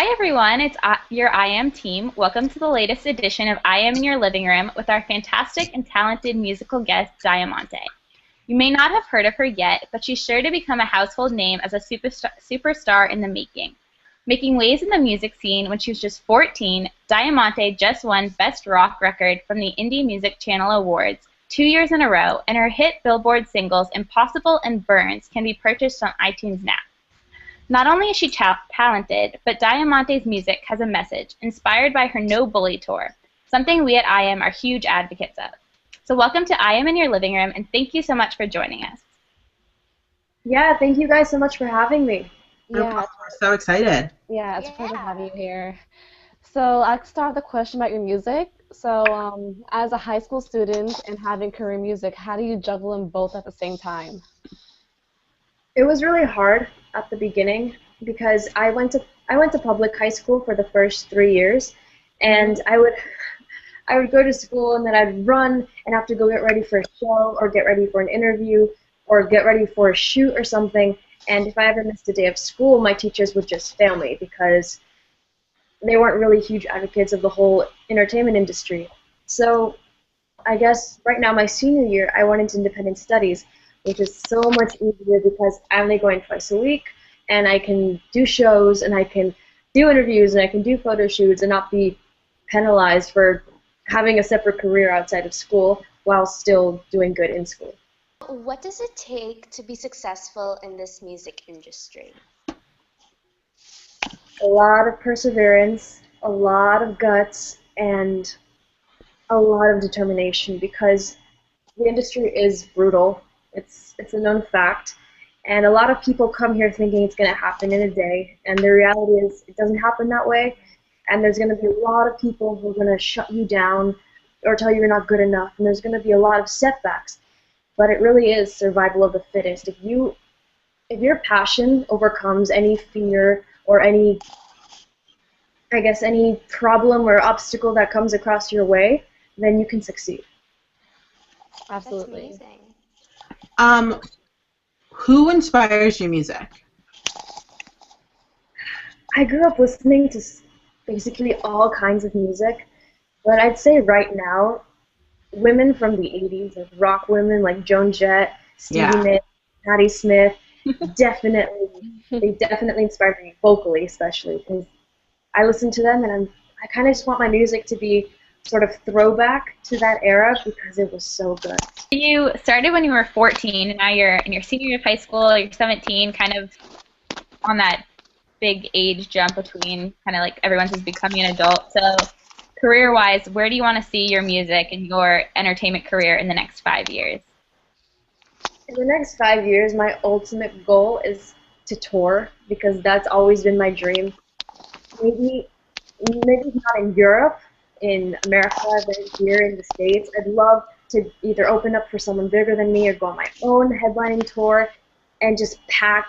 Hi everyone, it's your IAM team. Welcome to the latest edition of I Am in Your Living Room with our fantastic and talented musical guest, Diamante. You may not have heard of her yet, but she's sure to become a household name as a superstar in the making. Making waves in the music scene when she was just 14, Diamante just won Best Rock Record from the Indie Music Channel Awards 2 years in a row, and her hit Billboard singles Impossible and Burns can be purchased on iTunes now. Not only is she talented, but Diamante's music has a message inspired by her No Bully tour, something we at IAM are huge advocates of. So welcome to IAM in Your Living Room, and thank you so much for joining us. Yeah, thank you guys so much for having me. Yeah, we're so excited. Yeah, it's a pleasure having you here. So I'll start the question about your music. So as a high school student and having career music, how do you juggle them both at the same time? It was really hard at the beginning because I went to public high school for the first 3 years, and I would go to school and then I'd run and have to go get ready for a show or get ready for an interview or get ready for a shoot or something. And if I ever missed a day of school, my teachers would just fail me because they weren't really huge advocates of the whole entertainment industry. So I guess right now, my senior year, I went into independent studies, which is so much easier because I'm only going twice a week, and I can do shows, and I can do interviews, and I can do photo shoots and not be penalized for having a separate career outside of school while still doing good in school. What does it take to be successful in this music industry? A lot of perseverance, a lot of guts, and a lot of determination because the industry is brutal. It's a known fact, and a lot of people come here thinking it's going to happen in a day, and the reality is it doesn't happen that way, and there's going to be a lot of people who are going to shut you down or tell you you're not good enough, and there's going to be a lot of setbacks. But it really is survival of the fittest. If your passion overcomes any fear or any problem or obstacle that comes across your way, then you can succeed. Absolutely. That's amazing. Who inspires your music? I grew up listening to basically all kinds of music, but I'd say right now, women from the 80s, like rock women like Joan Jett, Stevie Nicks, Patti Smith, they definitely inspired me, vocally especially, because I listen to them and I kind of just want my music to be sort of throwback to that era because it was so good. You started when you were 14, and now you're in your senior year of high school, you're 17, kind of on that big age jump between kind of like everyone's just becoming an adult. So career-wise, where do you want to see your music and your entertainment career in the next 5 years? In the next 5 years, my ultimate goal is to tour because that's always been my dream. Maybe not in Europe, in America, but here in the States. I'd love to either open up for someone bigger than me or go on my own headlining tour and just pack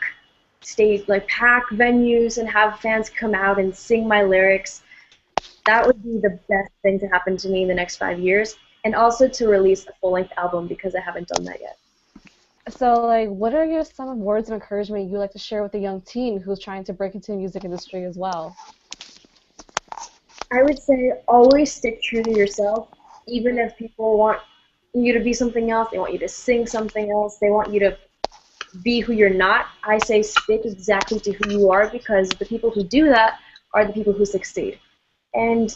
venues and have fans come out and sing my lyrics. That would be the best thing to happen to me in the next 5 years, and also to release a full-length album because I haven't done that yet. So, what are some words of encouragement you'd like to share with a young teen who's trying to break into the music industry as well? I would say always stick true to yourself, even if people want you to be something else, they want you to sing something else, they want you to be who you're not. I say stick exactly to who you are because the people who do that are the people who succeed. And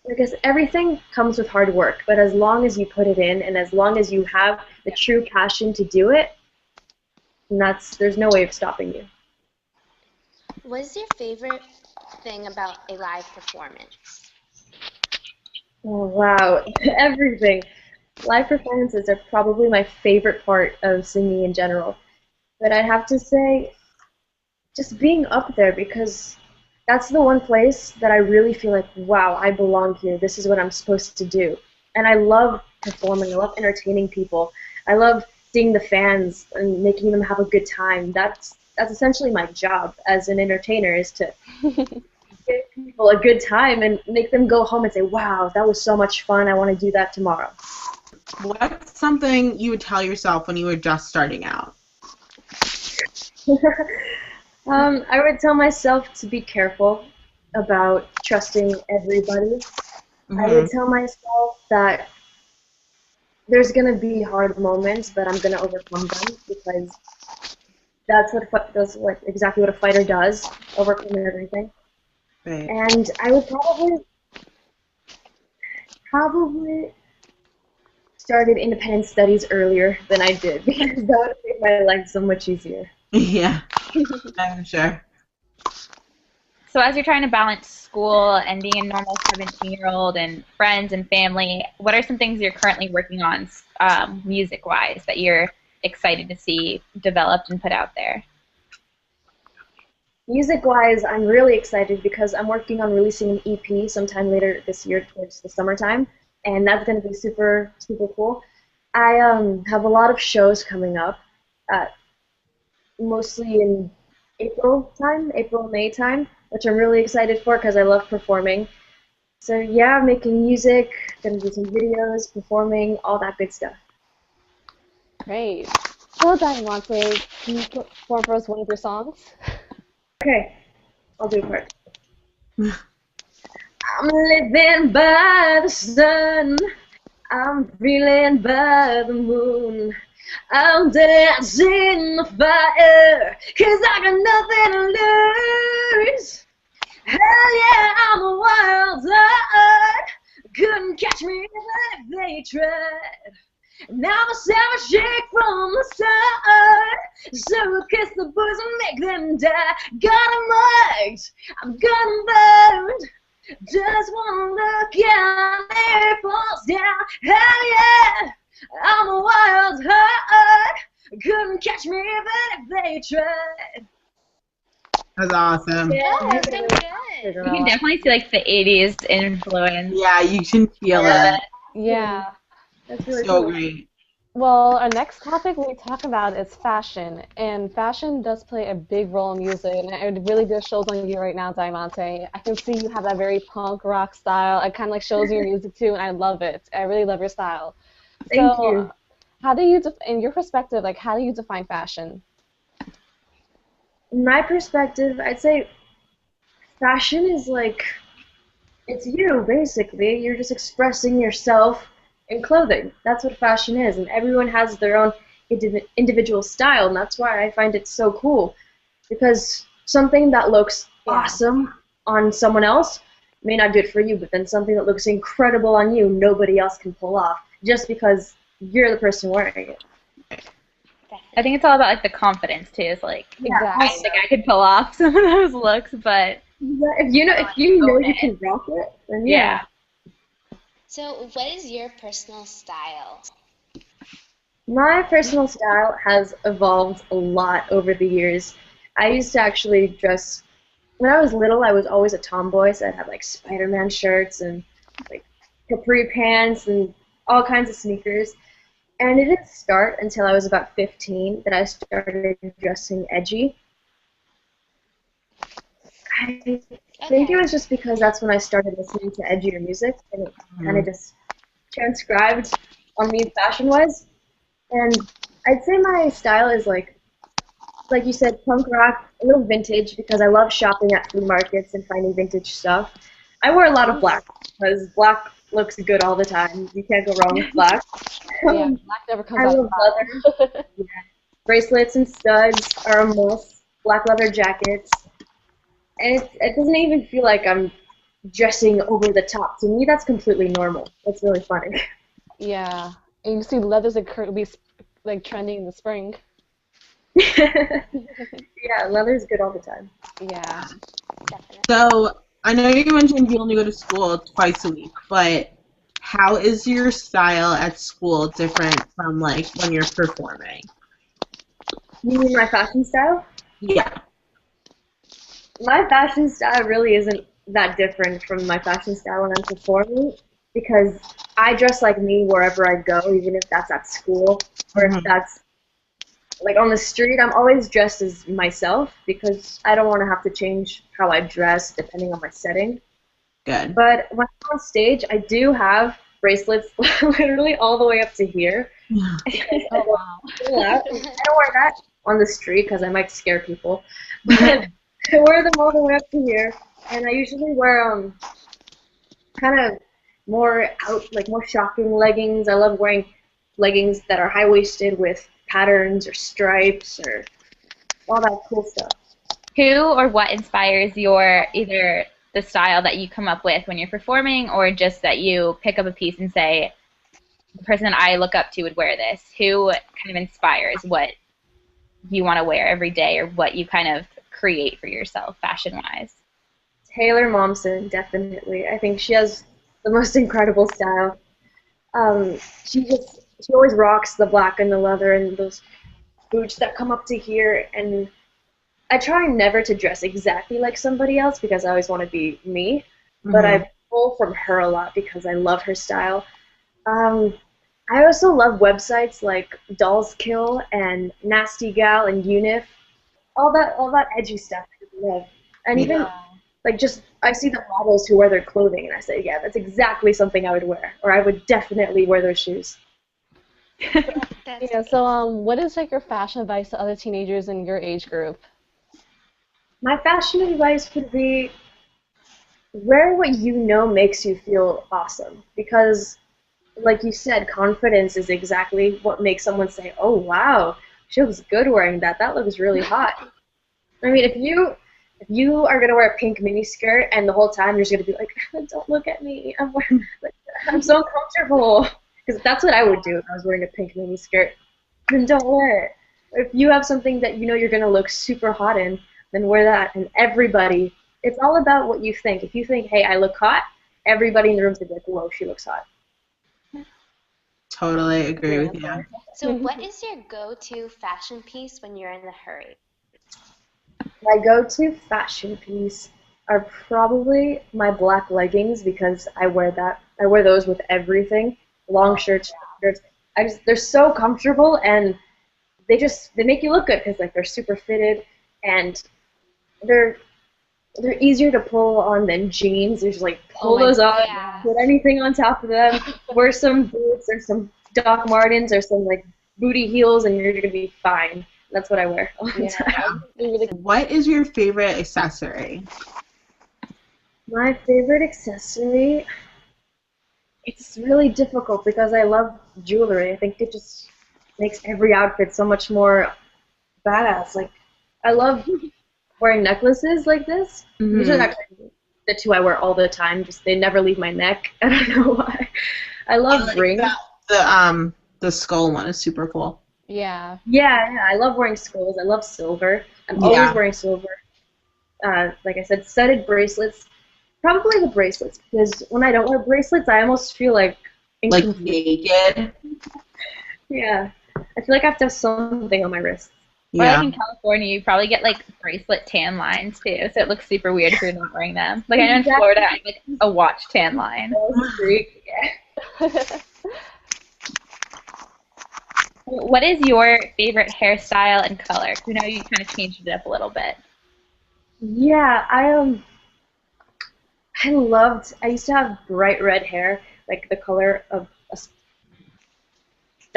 because everything comes with hard work, but as long as you put it in and as long as you have the true passion to do it, there's no way of stopping you. What is your favorite thing about a live performance? Oh, wow, everything. Live performances are probably my favorite part of singing in general. But I'd have to say just being up there because that's the one place that I really feel like, wow, I belong here. This is what I'm supposed to do. And I love performing. I love entertaining people. I love seeing the fans and making them have a good time. That's essentially my job as an entertainer, is to give people a good time and make them go home and say, wow, that was so much fun. I want to do that tomorrow. What's something you would tell yourself when you were just starting out? I would tell myself to be careful about trusting everybody. I Mhm. would tell myself that there's gonna be hard moments, but I'm gonna overcome them because that's what exactly what a fighter does, overcome everything. Right. And I would probably started independent studies earlier than I did because that would have made my life so much easier. Yeah, I'm sure. So as you're trying to balance school and being a normal 17-year-old and friends and family, what are some things you're currently working on music-wise that you're excited to see developed and put out there? Music-wise, I'm really excited because I'm working on releasing an EP sometime later this year towards the summertime, and that's going to be super, super cool. I have a lot of shows coming up, uh, mostly in April, May time, which I'm really excited for because I love performing. So yeah, making music, gonna do some videos, performing, all that good stuff. Great. So, Diamante, can you perform for us one of your songs? Okay, I'll do a part. I'm living by the sun. I'm feeling by the moon. I'm dancing in the fire, 'cause I got nothing to lose. Hell yeah, I'm a wild heart. Couldn't catch me even if they tried. And I'm a savage shake from the start. So kiss the boys and make them die. Got 'em marked, I'm got 'em burned. Just one look, yeah, and there it falls down. Hell yeah, I'm a wild heart. Couldn't catch me even if they tried. That's awesome. Yeah, Oh, so good. You can definitely see like the 80s influence. Yeah, you can feel Yeah. it. Yeah. that's really So cool. great. Well, our next topic we talk about is fashion, and fashion does play a big role in music, and it really just shows on you right now, Diamante. I can see you have that very punk rock style. It kind of like shows your music too, and I love it. I really love your style. Thank So, you. how do you, in your perspective, like how do you define fashion? In my perspective, I'd say fashion is like, it's you, basically. You're just expressing yourself in clothing. That's what fashion is, and everyone has their own individual style, and that's why I find it so cool. Because something that looks Yeah. awesome on someone else may not do it for you, but then something that looks incredible on you, nobody else can pull off, just because you're the person wearing it. I think it's all about like the confidence too. It's like Yeah, I Exactly. think I could pull off some of those looks, but if you know you can rock it, then yeah. So, what is your personal style? My personal style has evolved a lot over the years. I used to actually dress, when I was little, I was always a tomboy, so I'd have like Spider-Man shirts and like capri pants and all kinds of sneakers. And it didn't start until I was about 15 that I started dressing edgy. I think it Okay. was just because that's when I started listening to edgier music, and it kind of just transcribed on me fashion-wise. And I'd say my style is like you said, punk rock, a little vintage because I love shopping at flea markets and finding vintage stuff. I wear a lot of black because black looks good all the time. You can't go wrong with black. Yeah, black never comes I out love of leather. Bracelets and studs are a must. Black leather jackets. And it doesn't even feel like I'm dressing over the top. To me, that's completely normal. It's really funny. Yeah, and you see leathers that could be like trending in the spring. Yeah, leather's good all the time. Yeah. Definitely. So I know you mentioned you only go to school twice a week, but how is your style at school different from like when you're performing? You mean my fashion style? Yeah. My fashion style really isn't that different from my fashion style when I'm performing because I dress like me wherever I go, even if that's at school or if that's like on the street. I'm always dressed as myself because I don't want to have to change how I dress depending on my setting. Good. But when I'm on stage, I do have bracelets literally all the way up to here. Yeah. Oh wow. I don't wear that on the street because I might scare people. But I wear them all the way up to here. and I usually wear kind of more shocking leggings. I love wearing leggings that are high waisted with patterns or stripes or all that cool stuff. Who or what inspires your either the style that you come up with when you're performing or just that you pick up a piece and say, the person that I look up to would wear this? Who kind of inspires what you want to wear every day or what you kind of create for yourself fashion-wise? Taylor Momsen, definitely. I think she has the most incredible style. Um, she always rocks the black and the leather and those boots that come up to here. And I try never to dress exactly like somebody else because I always want to be me. But I pull from her a lot because I love her style. I also love websites like Dolls Kill and Nasty Gal and Unif. All that edgy stuff I love. And even like just I see the models who wear their clothing and I say, yeah, that's exactly something I would wear, or I would definitely wear those shoes. That's Yeah, so what is like your fashion advice to other teenagers in your age group? My fashion advice would be wear what you know makes you feel awesome because like you said, confidence is exactly what makes someone say, "Oh wow, she looks good wearing that. That looks really hot." I mean, if you are gonna wear a pink mini skirt and the whole time you're just gonna be like, "Don't look at me. I'm so uncomfortable." Because that's what I would do if I was wearing a pink mini skirt. Then don't wear it. If you have something that you know you're gonna look super hot in, then wear that. And everybody, it's all about what you think. If you think, "Hey, I look hot," everybody in the room's gonna be like, "Whoa, she looks hot." Totally agree with you. So what is your go-to fashion piece when you're in a hurry? My go-to fashion piece are probably my black leggings because I wear that. I wear those with everything. Long shirts, shorts. They're so comfortable and they make you look good because like they're super fitted and they're they're easier to pull on than jeans. You just like pull those off, Yeah. put anything on top of them, wear some boots or some Doc Martens or some like booty heels, and you're gonna be fine. That's what I wear all the time. What is your favorite accessory? My favorite accessory, it's really difficult because I love jewelry. I think it just makes every outfit so much more badass. Like, I love wearing necklaces like this. These are actually the two I wear all the time. Just they never leave my neck. I don't know why. I love rings. The skull one is super cool. Yeah. Yeah, I love wearing skulls. I love silver. I'm always wearing silver. Like I said, studded bracelets. Probably the bracelets, because when I don't wear bracelets, I almost feel like naked. Yeah, I feel like I have to have something on my wrist. Or like in California, you probably get like bracelet tan lines too, so it looks super weird if you're not wearing them. Like I know in Florida, I have like a watch tan line. What is your favorite hairstyle and color? We know you kind of changed it up a little bit. Yeah, I used to have bright red hair, like the color of a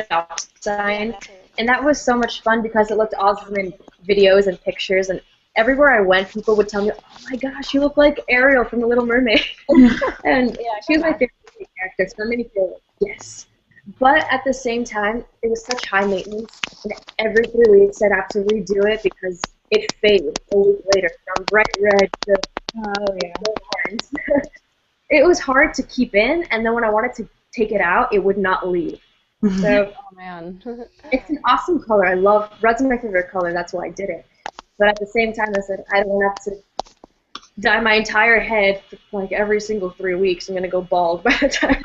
stop sign, and that was so much fun because it looked awesome in videos and pictures, and everywhere I went, people would tell me, "Oh my gosh, you look like Ariel from The Little Mermaid," and she was my favorite character, so that made me feel like, yes. But at the same time, it was such high maintenance, and every 3 weeks I'd have to redo it because it faded a week later from bright red to orange. It was hard to keep in, and then when I wanted to take it out, it would not leave. So Oh man. it's an awesome color. I love red's my favorite color. That's why I did it. But at the same time, I said I don't have to dye my entire head for like every single 3 weeks. I'm gonna go bald by the time.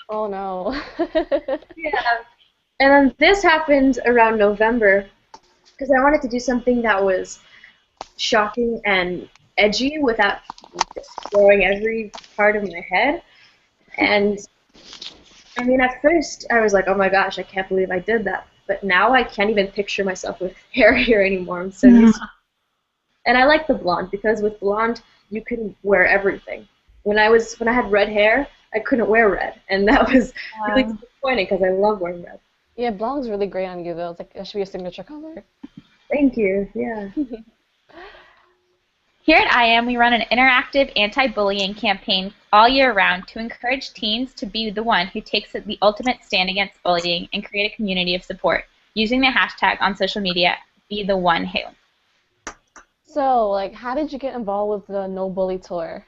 Oh no. Yeah. And then this happened around November because I wanted to do something that was shocking and edgy without destroying every part of my head. And I mean, at first I was like, oh my gosh, I can't believe I did that. But now I can't even picture myself with hair here anymore. I'm so used to it. And I like the blonde because with blonde you can wear everything. When I had red hair, I couldn't wear red, and that was really disappointing because I love wearing red. Yeah, blonde's really great on you though. It's like that should be a signature color. Thank you. Yeah. Here at IAM, we run an interactive anti-bullying campaign all year round to encourage teens to be the one who takes the ultimate stand against bullying and create a community of support, using the hashtag on social media, #BeTheOneWho. So, like, how did you get involved with the No Bully tour?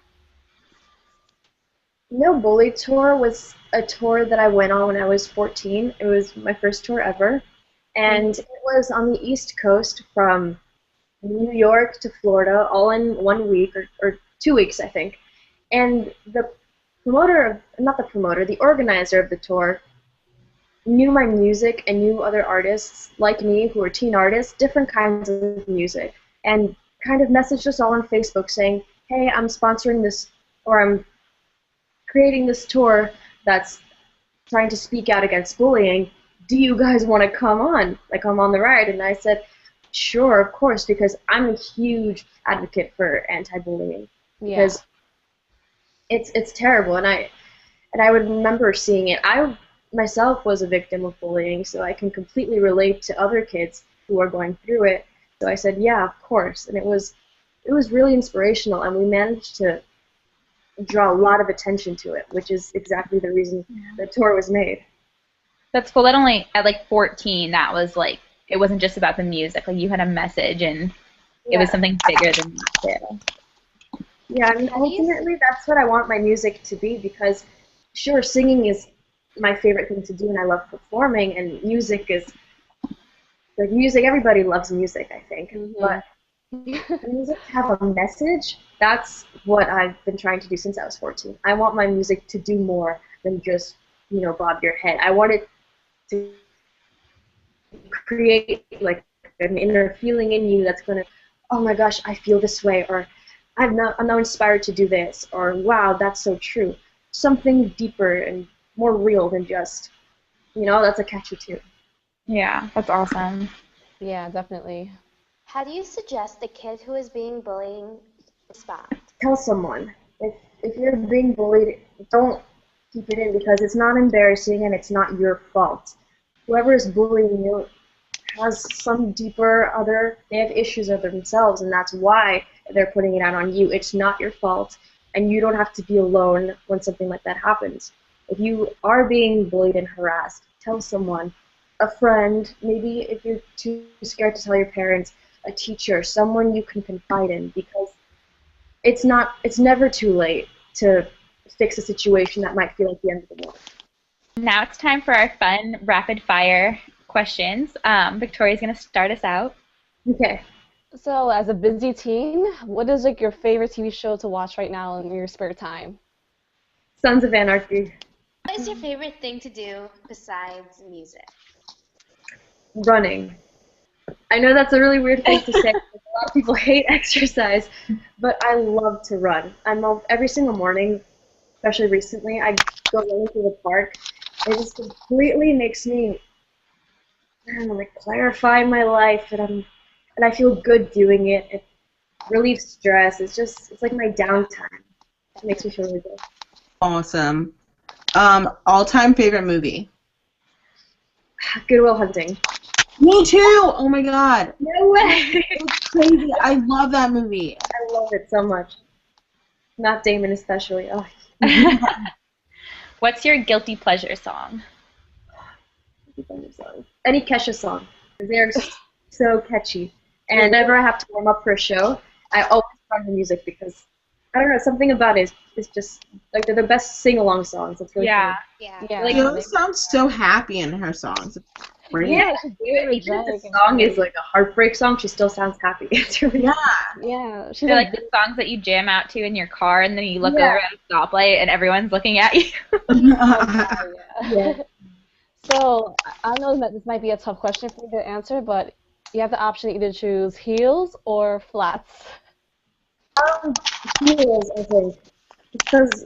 No Bully Tour was a tour that I went on when I was 14. It was my first tour ever. And it was on the East Coast from New York to Florida, all in 1 week or 2 weeks, I think. And the the organizer of the tour knew my music and knew other artists like me who were teen artists, different kinds of music, and kind of messaged us all on Facebook saying, hey, I'm sponsoring this, or I'm creating this tour that's trying to speak out against bullying. Do you guys want to come on? Like, I'm on the ride. And I said, sure, of course, because I'm a huge advocate for anti-bullying. Yeah. Because it's terrible, and I would remember seeing it. I myself was a victim of bullying, so I can completely relate to other kids who are going through it. So I said, yeah, of course, and it was really inspirational, and we managed to draw a lot of attention to it, which is exactly the reason the tour was made. That's cool. That only at like 14, that was like, it wasn't just about the music. Like, you had a message, and it was something bigger than that too. Yeah, I mean, ultimately, that's what I want my music to be, because, sure, singing is my favorite thing to do, and I love performing, and music is, like, music, everybody loves music, I think, but music to have a message, that's what I've been trying to do since I was 14. I want my music to do more than just, bob your head. I want it to create, like, an inner feeling in you that's going to, oh my gosh, I feel this way, or I'm now inspired to do this, or wow, that's so true. Something deeper and more real than just, that's a catchy tune. Yeah, that's awesome. Yeah, definitely. How do you suggest the kid who is being bullied respond? Tell someone. If you're being bullied, don't keep it in, because it's not embarrassing and it's not your fault. Whoever is bullying you has some deeper they have issues of themselves, and that's why they're putting it out on you. It's not your fault, and you don't have to be alone when something like that happens. If you are being bullied and harassed, tell someone, a friend, maybe if you're too scared to tell your parents, a teacher, someone you can confide in, because it's never too late to fix a situation that might feel like the end of the world. Now it's time for our fun rapid fire questions. Victoria's going to start us out. Okay. So, as a busy teen, what is like your favorite TV show to watch right now in your spare time? Sons of Anarchy. What is your favorite thing to do besides music? Running. I know that's a really weird thing to say, because a lot of people hate exercise, but I love to run. Every single morning, especially recently, I go running through the park. It just completely makes me, I don't know, like, clarify my life, and I feel good doing it. It relieves stress. It's like my downtime. It makes me feel really good. Awesome. All-time favorite movie? Good Will Hunting. Me too! Oh my god. No way! It's crazy. I love that movie. I love it so much. Not Damon especially. Oh. What's your guilty pleasure song? Any Kesha song. They're so catchy. And whenever I have to warm up for a show, I always find the music, because I don't know, something about it is just like they're the best sing-along songs. It's really fun. Yeah. Like, she always sounds so happy in her songs. It's great. Yeah, even if the song is like a heartbreak song, she still sounds happy. It's really Yeah. She's They're like the songs that you jam out to in your car, and then you look over at a stoplight and everyone's looking at you. Yeah. So, I know that this might be a tough question for you to answer, but you have the option to either choose heels or flats. Heels, I think, because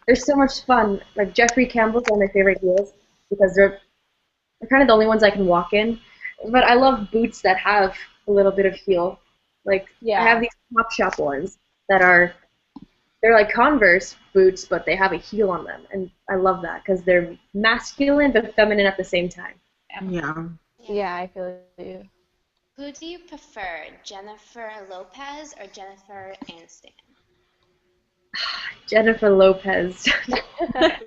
they're so much fun. Like, Jeffrey Campbell's one of my favorite heels, because they're kind of the only ones I can walk in. But I love boots that have a little bit of heel. Like, I have these Topshop ones that they're like Converse boots, but they have a heel on them, and I love that, because they're masculine but feminine at the same time. Yeah. Yeah, I feel you. Who do you prefer, Jennifer Lopez or Jennifer Aniston? Jennifer Lopez. I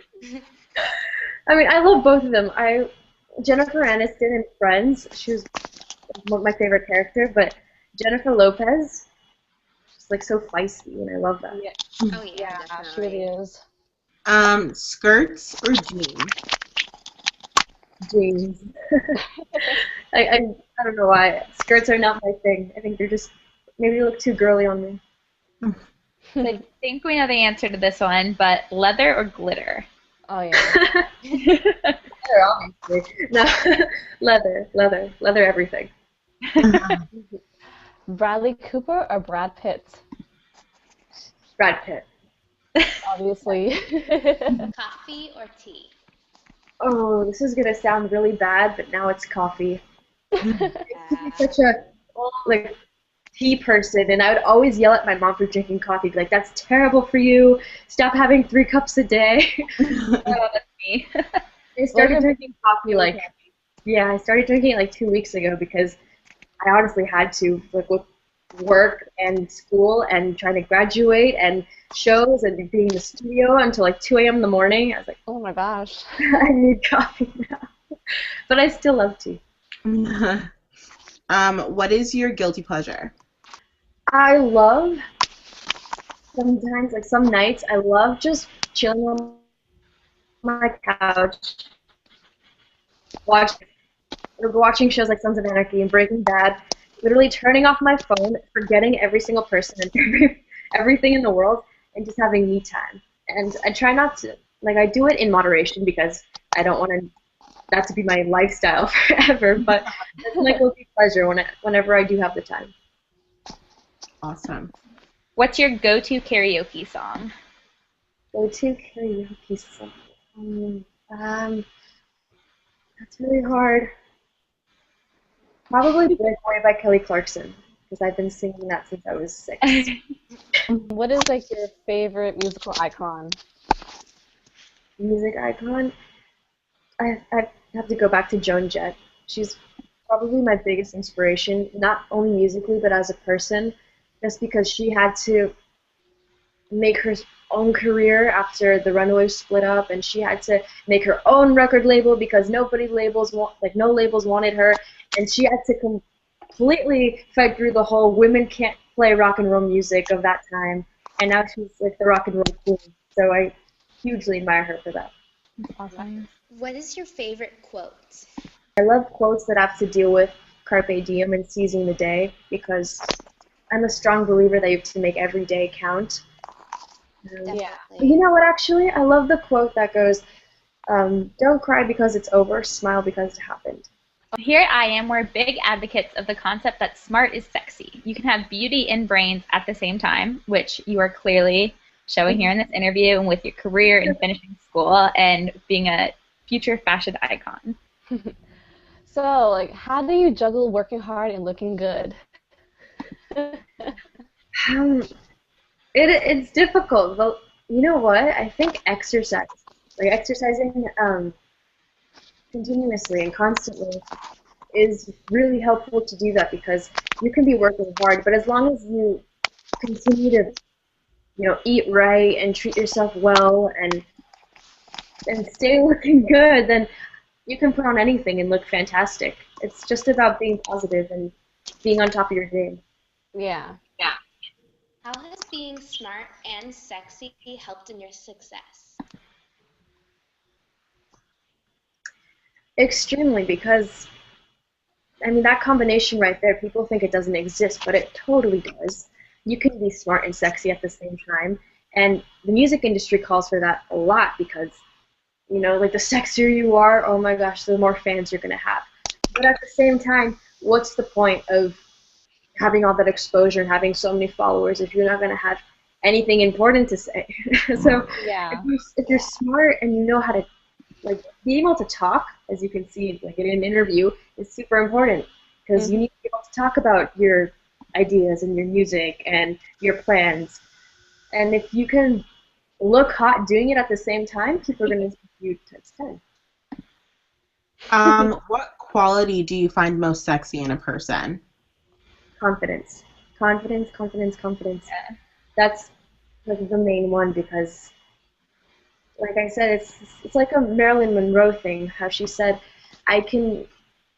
mean, I love both of them. Jennifer Aniston in Friends, she was my favorite character, but Jennifer Lopez, she's like so feisty, and I love that. Yeah, Oh yeah, yeah, definitely. she really is. Skirts or jeans? Jeans. I don't know why. Skirts are not my thing. I think they're just maybe look too girly on me. So I think we know the answer to this one, but leather or glitter? Oh yeah. Leather, obviously. No, leather, everything. Bradley Cooper or Brad Pitt? Brad Pitt. Obviously. Coffee or tea? Oh, this is gonna sound really bad, but now it's coffee. I'm Uh, such a like tea person, and I would always yell at my mom for drinking coffee. Be like, "That's terrible for you. Stop having 3 cups a day." Oh, that's me. I started drinking coffee I started drinking it like 2 weeks ago because I honestly had to, like with work and school and trying to graduate and shows and being in the studio until like 2 a.m. in the morning. I was like, Oh my gosh. I need coffee now. But I still love tea. What is your guilty pleasure? I love sometimes, like some nights, I love just chilling on my couch, watching shows like Sons of Anarchy and Breaking Bad, literally turning off my phone, forgetting every single person and everything in the world, and just having me time. And I try not to, like, I do it in moderation because I don't want that to be my lifestyle forever, but it's my guilty pleasure whenever I do have the time. Awesome. What's your go-to karaoke song? Go-to karaoke song. That's really hard. Probably Big Boy by Kelly Clarkson, because I've been singing that since I was 6. What is like your favorite musical icon? Music icon? I have to go back to Joan Jett. She's probably my biggest inspiration, not only musically, but as a person, just because she had to make her own career after the Runaways split up, and she had to make her own record label because no labels wanted her, and she had to completely fight through the whole women can't play rock and roll music of that time, and now she's like the rock and roll queen. So I hugely admire her for that. Awesome. What is your favorite quote? I love quotes that have to deal with carpe diem and seizing the day, because I'm a strong believer that you have to make every day count. Definitely. You know what, actually? I love the quote that goes, don't cry because it's over, smile because it happened. Here at IAM, we're big advocates of the concept that smart is sexy. You can have beauty and brains at the same time, which you are clearly showing here in this interview and with your career and finishing school and being a future fashion icon. So, like, how do you juggle working hard and looking good? It's difficult, but you know what? I think exercising continuously and constantly is really helpful to do that, because you can be working hard, but as long as you continue to, eat right and treat yourself well and stay looking good, then you can put on anything and look fantastic. It's just about being positive and being on top of your game. Yeah. How has being smart and sexy helped in your success? Extremely, because that combination right there, people think it doesn't exist, but it totally does. You can be smart and sexy at the same time, and the music industry calls for that a lot, because like the sexier you are, oh my gosh, the more fans you're gonna have. But at the same time, what's the point of having all that exposure and having so many followers if you're not gonna have anything important to say? So Yeah. if you're smart and you know how to be able to talk, as you can see in an interview, is super important, because you need to be able to talk about your ideas and your music and your plans. And if you can look hot doing it at the same time, people are going to see you times 10. What quality do you find most sexy in a person? confidence. Confidence, confidence, confidence. Yeah. That's like the main one because, like I said, it's like a Marilyn Monroe thing. How she said, I can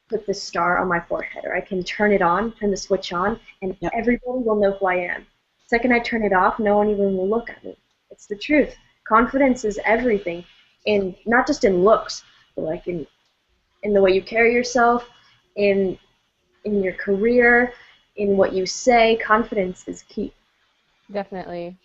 put the star on my forehead, or I can turn it on, turn the switch on, and Yep. everybody will know who I am. The second I turn it off, no one even will look at me. It's the truth. Confidence is everything, in not just in looks, but like in the way you carry yourself, in your career, in what you say. Confidence is key. Definitely.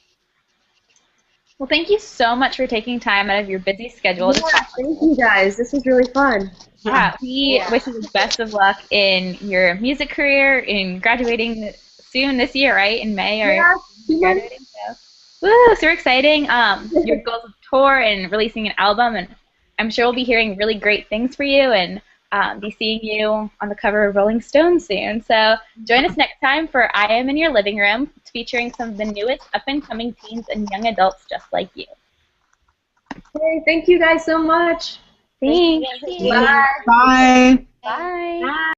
Well, thank you so much for taking time out of your busy schedule to Yeah, chat. thank you guys. This was really fun. Yeah, we wish you the best of luck in your music career, in graduating soon this year, right? In May or Yeah, 2 months. graduating. So, woo, super exciting. Your goals of tour and releasing an album, and I'm sure we'll be hearing really great things for you and be seeing you on the cover of Rolling Stone soon. So join us next time for I Am in Your Living Room, featuring some of the newest up-and-coming teens and young adults just like you. Hey, thank you guys so much. Thanks. Thank you. Bye. Bye. Bye. Bye.